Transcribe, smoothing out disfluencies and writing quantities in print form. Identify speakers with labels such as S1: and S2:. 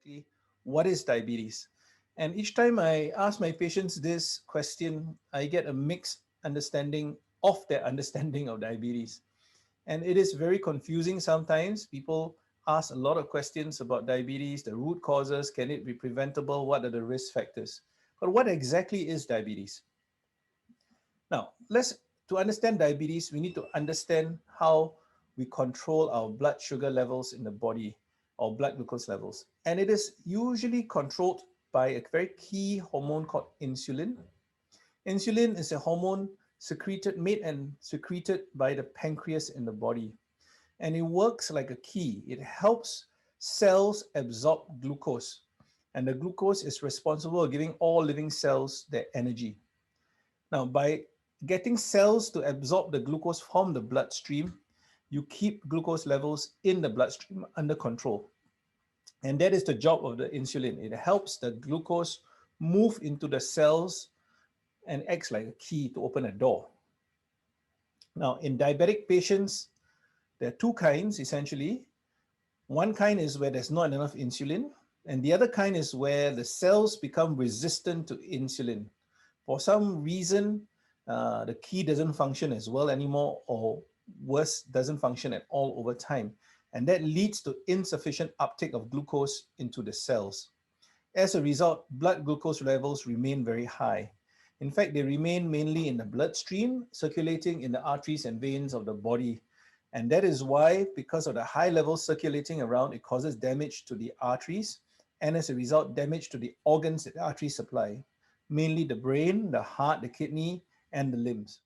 S1: exactly what is diabetes. And each time I ask my patients this question, I get a mixed understanding of their understanding of diabetes. And it is very confusing sometimes. People ask a lot of questions about diabetes, the root causes, can it be preventable, what are the risk factors? But what exactly is diabetes? Now, to understand diabetes, we need to understand how we control our blood sugar levels in the body, or blood glucose levels. And it is usually controlled by a very key hormone called insulin. Insulin is a hormone made and secreted by the pancreas in the body. And it works like a key. It helps cells absorb glucose. And the glucose is responsible for giving all living cells their energy. Now, by getting cells to absorb the glucose from the bloodstream, you keep glucose levels in the bloodstream under control. And that is the job of the insulin. It helps the glucose move into the cells and acts like a key to open a door. Now, in diabetic patients, there are two kinds essentially. One kind is where there's not enough insulin, and the other kind is where the cells become resistant to insulin. For some reason, the key doesn't function as well anymore, or worse, doesn't function at all over time. And that leads to insufficient uptake of glucose into the cells. As a result, blood glucose levels remain very high. In fact, they remain mainly in the bloodstream, circulating in the arteries and veins of the body. And that is why, because of the high levels circulating around, it causes damage to the arteries, and as a result, damage to the organs that the arteries supply, mainly the brain, the heart, the kidney, and the limbs.